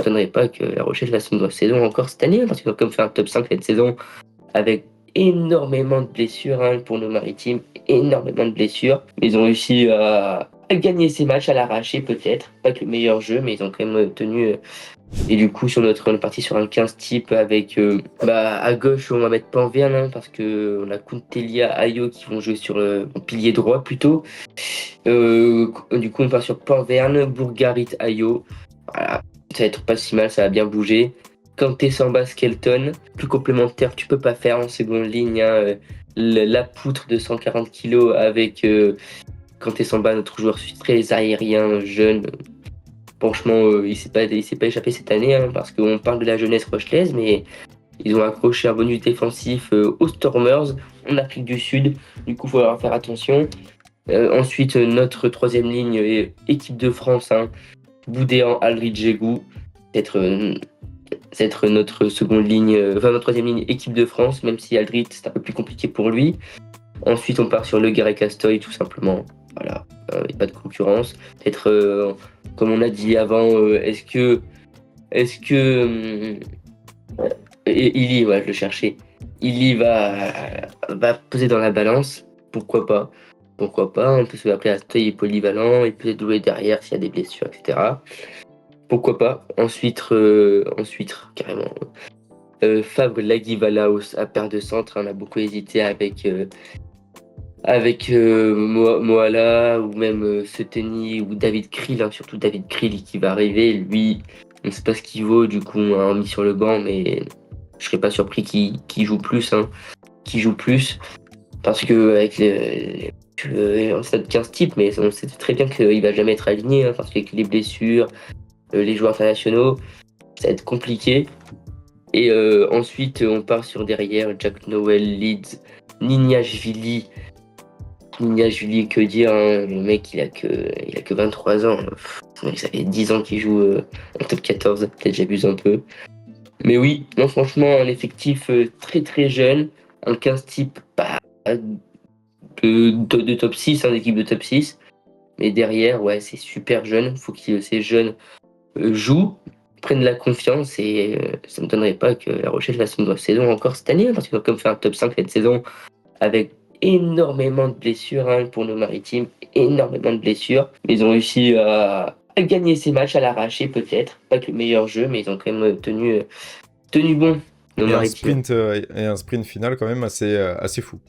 m'étonnerait pas que La Rochelle fasse une bonne saison encore cette année, parce qu'ils ont comme fait un top 5 cette saison avec énormément de blessures pour nos maritimes, énormément de blessures. Ils ont réussi à gagner ces matchs à l'arraché peut-être, pas que le meilleur jeu, mais ils ont quand même tenu. Et du coup, on est parti sur un 15 type avec à gauche, on va mettre Panverne parce que on a Kuntelia, Ayo qui vont jouer sur le pilier droit plutôt. Du coup, on part sur Panverne, Bourgarit, Ayo. Voilà, ça va être pas si mal, ça va bien bouger. Kanté, Samba, Skelton, plus complémentaire, tu peux pas faire en seconde ligne. La poutre de 140 kilos avec Kanté, Samba, notre joueur très aérien, jeune. Franchement, il s'est pas échappé cette année parce qu'on parle de la jeunesse rochelaise, mais ils ont accroché un bonus défensif aux Stormers en Afrique du Sud. Du coup, il faut leur faire attention. Ensuite, notre troisième ligne est équipe de France, Boudéan, Aldridge, Djegou. C'est être notre seconde ligne, notre troisième ligne équipe de France, même si Aldridge c'est un peu plus compliqué pour lui. Ensuite, on part sur Le Gare et Castoy, tout simplement. Voilà, il n'y a pas de concurrence. Peut-être, comme on a dit avant, est-ce que Illy, ouais, je le cherchais. Illy va peser dans la balance. Pourquoi pas? Pourquoi pas? On peut se rappeler Astoy est polyvalent, il peut jouer derrière s'il y a des blessures, etc. Pourquoi pas? Ensuite, carrément. Fabre Lagui Valaos à paire de centre, on a beaucoup hésité avec Moala ou même Seteni ou David Krill, surtout David Krill qui va arriver. Lui, on ne sait pas ce qu'il vaut, du coup on l'a mis sur le banc, mais je serais pas surpris qu'il joue plus, qu'il joue plus, parce que avec on sait 15 types, mais on sait très bien qu'il va jamais être aligné, parce qu'avec les blessures, les joueurs internationaux, ça va être compliqué. Et ensuite on part sur derrière Jack Noel, Leeds, Nignashvili. Julie, que dire, le mec il a que 23 ans. Le mec, ça fait 10 ans qu'il joue en top 14, peut-être j'abuse un peu. Mais oui, non, franchement, un effectif très très jeune, un 15 type pas de top 6, d'équipe de top 6. Mais derrière, ouais, c'est super jeune. Faut que ces jeunes jouent, prennent la confiance et ça ne m'étonnerait pas que La Rochelle fasse une bonne saison encore cette année, parce qu'ils ont comme fait un top 5 cette saison avec énormément de blessures pour nos maritimes, énormément de blessures. Mais ils ont réussi à gagner ces matchs à l'arraché peut-être, pas que le meilleur jeu, mais ils ont quand même tenu bon, nos Et un maritimes. sprint, et un sprint final quand même assez fou.